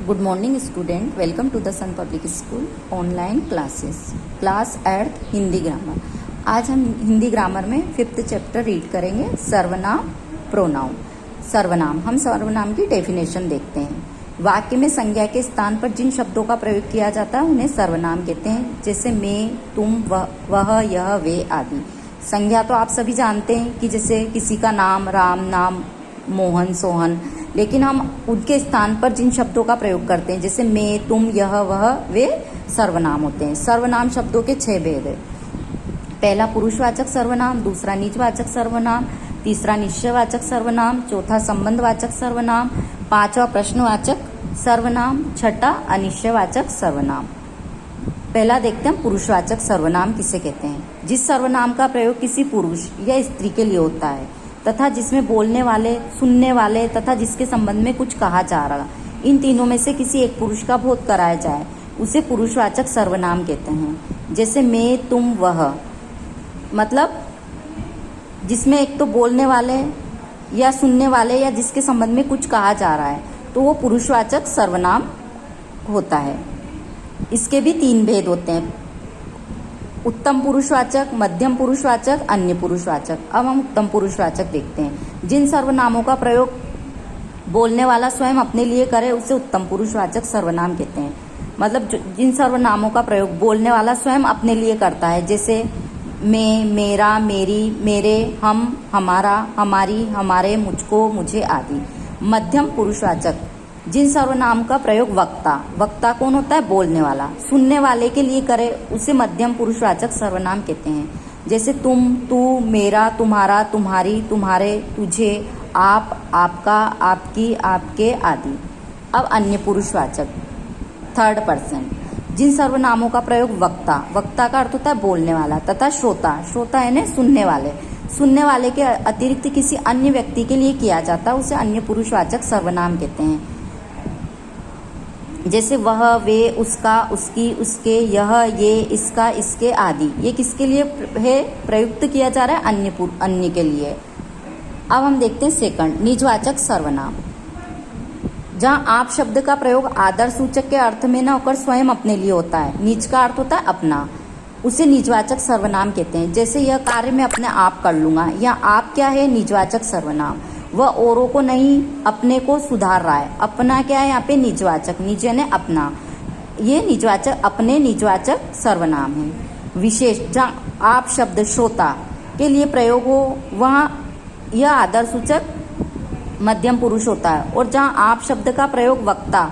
Good morning student, welcome to the Sun Public School online classes. Class 8 Hindi grammar. आज हम Hindi grammar में 5th chapter read करेंगे, सर्वनाम pronoun. सर्वनाम, हम सर्वनाम की डेफिनेशन देखते हैं। वाक्य में संज्ञा के स्थान पर जिन शब्दों का प्रयोग किया जाता है उन्हें सर्वनाम कहते हैं, जैसे मैं, तुम, वह, यह, वे आदि। संज्ञा तो आप सभी जानते हैं कि जैसे किसी का नाम, राम, नाम, मोहन, सोहन, लेकिन हम उनके स्थान पर जिन शब्दों का प्रयोग करते हैं जैसे मैं, तुम, यह, वह, वे सर्वनाम होते हैं। सर्वनाम शब्दों के 6 भेद है। पहला पुरुषवाचक सर्वनाम, दूसरा निजवाचक सर्वनाम, तीसरा निश्चयवाचक सर्वनाम, चौथा संबंधवाचक सर्वनाम, पांचवा प्रश्नवाचक सर्वनाम, छठा अनिश्चयवाचक सर्वनाम। पहला देखते हैं पुरुषवाचक सर्वनाम किसे कहते हैं। जिस सर्वनाम का प्रयोग किसी पुरुष या स्त्री के लिए होता है तथा जिसमें बोलने वाले, सुनने वाले तथा जिसके संबंध में कुछ कहा जा रहा, इन तीनों में से किसी एक पुरुष का बोध कराया जाए उसे पुरुषवाचक सर्वनाम कहते हैं। जैसे मैं, तुम, वह, मतलब जिसमें एक तो बोलने वाले या सुनने वाले या जिसके संबंध में कुछ कहा जा रहा है तो वो पुरुषवाचक सर्वनाम होता है। इसके भी 3 भेद होते हैं, उत्तम पुरुषवाचक, मध्यम पुरुषवाचक, अन्य पुरुषवाचक। अब हम उत्तम पुरुषवाचक देखते हैं। जिन सर्वनामों का प्रयोग बोलने वाला स्वयं अपने लिए करे उसे उत्तम पुरुषवाचक सर्वनाम कहते हैं। मतलब जिन सर्वनामों का प्रयोग बोलने वाला स्वयं अपने लिए करता है, जैसे मैं, मेरा, मेरी, मेरे, हम, हमारा, हमारी, हमारे, मुझको, मुझे आदि। मध्यम पुरुषवाचक, जिन सर्वनाम का प्रयोग वक्ता, वक्ता कौन होता है? बोलने वाला, सुनने वाले के लिए करे उसे मध्यम पुरुषवाचक सर्वनाम कहते हैं। जैसे तुम, तू, मेरा, तुम्हारा, तुम्हारी, तुम्हारे, तुझे, आप, आपका, आपकी, आपके आदि। अब अन्य पुरुषवाचक, 3rd पर्सन, जिन सर्वनामों का प्रयोग वक्ता, वक्ता का अर्थ होता है बोलने वाला, तथा श्रोता, श्रोता यानी सुनने वाले, सुनने वाले के अतिरिक्त किसी अन्य व्यक्ति के लिए किया जाता है उसे अन्य पुरुषवाचक सर्वनाम कहते हैं। जैसे वह, वे, उसका, उसकी, उसके, यह, ये, इसका, इसके आदि। ये किसके लिए है प्रयुक्त किया जा रहा है? अन्य के लिए। अब हम देखते हैं सेकंड, निजवाचक सर्वनाम। जहां आप शब्द का प्रयोग आदर सूचक के अर्थ में न होकर स्वयं अपने लिए होता है, निज का अर्थ होता है अपना, उसे निजवाचक सर्वनाम कहते हैं। जैसे यह कार्य मैं अपने आप कर लूंगा, या आप क्या है? निजवाचक सर्वनाम। वह औरों को नहीं अपने को सुधार रहा है, अपना क्या है यहाँ पे? निजवाचक, निज ने अपना, ये निजवाचक, अपने निजवाचक सर्वनाम है। विशेष, जहाँ आप शब्द श्रोता के लिए प्रयोग हो वहाँ यह आदर सूचक मध्यम पुरुष होता है, और जहाँ आप शब्द का प्रयोग वक्ता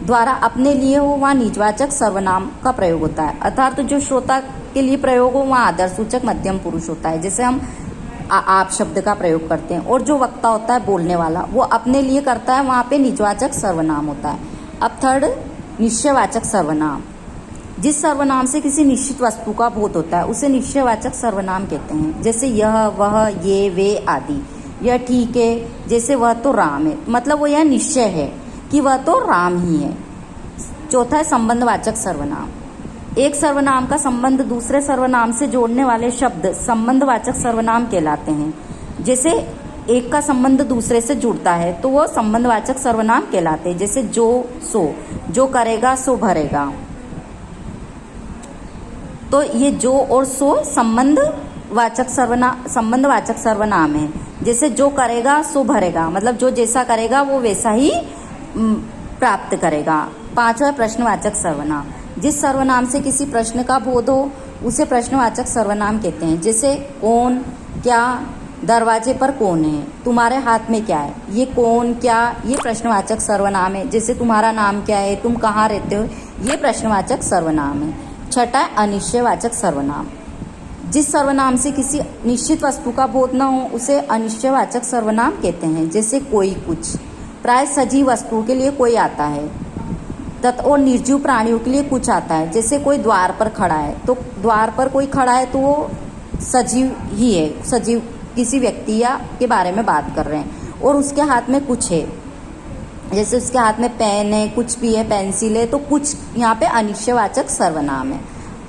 द्वारा अपने लिए हो वहाँ निजवाचक सर्वनाम का प्रयोग होता है। अर्थात तो जो श्रोता के लिए प्रयोग हो वहाँ आदर सूचक मध्यम पुरुष होता है, जैसे हम आप शब्द का प्रयोग करते हैं। और जो वक्ता होता है बोलने वाला, वो अपने लिए करता है, वहाँ पे निजवाचक सर्वनाम होता है। अब 3rd, निश्चयवाचक सर्वनाम। जिस सर्वनाम से किसी निश्चित वस्तु का बोध होता है उसे निश्चयवाचक सर्वनाम कहते हैं। जैसे यह, वह, ये, वे आदि। यह ठीक है, जैसे वह तो राम है, मतलब वो यह निश्चय है कि वह तो राम ही है। चौथा है संबंधवाचक सर्वनाम। एक सर्वनाम का संबंध दूसरे सर्वनाम से जोड़ने वाले शब्द संबंधवाचक सर्वनाम कहलाते हैं। जैसे एक का संबंध दूसरे से जुड़ता है तो वो संबंधवाचक सर्वनाम कहलाते हैं। जैसे जो, सो, जो करेगा सो भरेगा, तो ये जो और सो संबंधवाचक सर्वनाम है। जैसे जो करेगा सो भरेगा, मतलब जो जैसा करेगा वो वैसा ही प्राप्त करेगा। 5वां प्रश्नवाचक सर्वनाम। जिस सर्वनाम से किसी प्रश्न का बोध हो उसे प्रश्नवाचक सर्वनाम कहते हैं। जैसे कौन, क्या, दरवाजे पर कौन है, तुम्हारे हाथ में क्या है। ये कौन, क्या, ये प्रश्नवाचक सर्वनाम है। जैसे तुम्हारा नाम क्या है, तुम कहाँ रहते हो, ये प्रश्नवाचक सर्वनाम है। 6ठा अनिश्चयवाचक सर्वनाम। जिस सर्वनाम से किसी निश्चित वस्तु का बोध न हो उसे अनिश्चयवाचक सर्वनाम कहते हैं। जैसे कोई, कुछ, प्राय सजीव वस्तुओं के लिए कोई आता है और निर्जीव प्राणियों के लिए कुछ आता है। जैसे कोई द्वार पर खड़ा है, तो द्वार पर कोई खड़ा है तो वो सजीव ही है, सजीव किसी व्यक्ति या के बारे में बात कर रहे हैं। और उसके हाथ में कुछ है, जैसे उसके हाथ में पेन है, कुछ भी है, पेंसिल है, तो कुछ यहाँ पे अनिश्चयवाचक सर्वनाम है।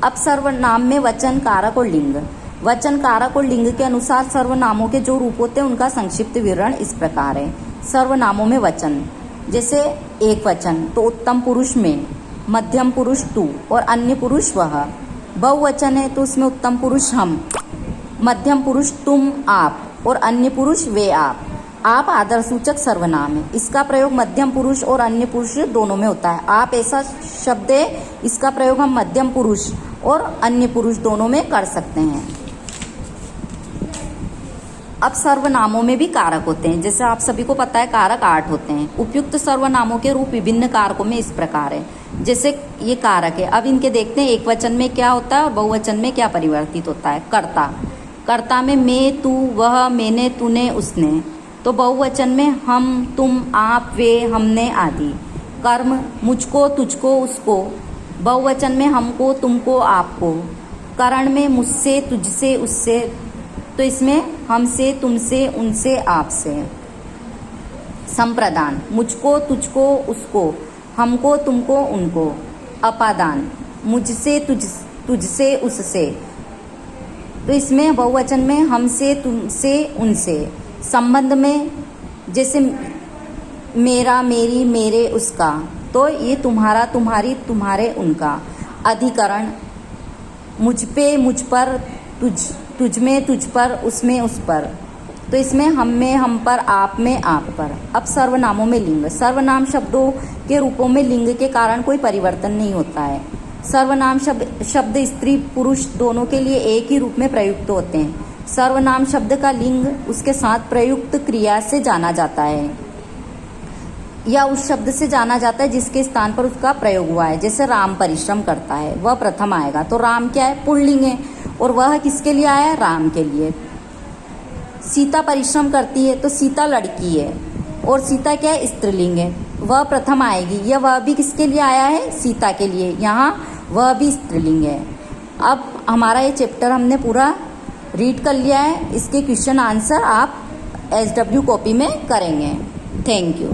अब सर्वनाम में वचन, कारक और लिंग। वचन, कारक और लिंग के अनुसार सर्वनामों के जो रूप होते हैं उनका संक्षिप्त विवरण इस प्रकार है। सर्वनामों में वचन, जैसे एक वचन तो उत्तम पुरुष में, मध्यम पुरुष तू और अन्य पुरुष वह। बहुवचन है तो उसमें उत्तम पुरुष हम, मध्यम पुरुष तुम आप और अन्य पुरुष वे आप। आप आदरसूचक सर्वनाम है, इसका प्रयोग मध्यम पुरुष और अन्य पुरुष दोनों में होता है। आप ऐसा शब्द है, इसका प्रयोग हम मध्यम पुरुष और अन्य पुरुष दोनों में कर सकते हैं। अब सर्वनामों में भी कारक होते हैं, जैसे आप सभी को पता है कारक 8 होते हैं। उपयुक्त सर्वनामों के रूप विभिन्न कारकों में इस प्रकार है, जैसे ये कारक है। अब इनके देखते हैं, एक वचन में क्या होता है और बहुवचन में क्या परिवर्तित होता है। कर्ता, कर्ता में मैं, तू, वह, मैंने, तूने, उसने। तो बहुवचन में हम, तुम, आप, वे, हमने आदि। कर्म मुझको, तुझको, उसको। बहुवचन में हमको, तुमको, आपको। करण में मुझसे, तुझसे, उससे। तो इसमें हमसे, तुमसे, उनसे, आपसे। संप्रदान मुझको, तुझको, उसको, हमको, तुमको, उनको। अपादान मुझसे, तुझसे, उससे। तो इसमें बहुवचन में हमसे, तुमसे, उनसे। संबंध में जैसे मेरा, मेरी, मेरे, उसका। तो ये तुम्हारा, तुम्हारी, तुम्हारे, उनका। अधिकरण मुझ पे, मुझ पर, तुझ में, तुझ पर, उसमें, उस पर। तो इसमें हम में, हम पर, आप में, आप पर। अब सर्वनामों में लिंग। सर्वनाम शब्दों के रूपों में लिंग के कारण कोई परिवर्तन नहीं होता है। सर्वनाम शब्द स्त्री पुरुष दोनों के लिए एक ही रूप में प्रयुक्त होते हैं। सर्वनाम शब्द का लिंग उसके साथ प्रयुक्त क्रिया से जाना जाता है या उस शब्द से जाना जाता है जिसके स्थान पर उसका प्रयोग हुआ है। जैसे राम परिश्रम करता है, वह प्रथम आएगा। तो राम क्या है, पुल्लिंग है, और वह किसके लिए आया है, राम के लिए। सीता परिश्रम करती है, तो सीता लड़की है, और सीता क्या है, स्त्रीलिंग है, वह प्रथम आएगी। यह वह भी किसके लिए आया है, सीता के लिए, यहाँ वह भी स्त्रीलिंग है। अब हमारा ये चैप्टर हमने पूरा रीड कर लिया है। इसके क्वेश्चन आंसर आप SW कॉपी में करेंगे। Thank you.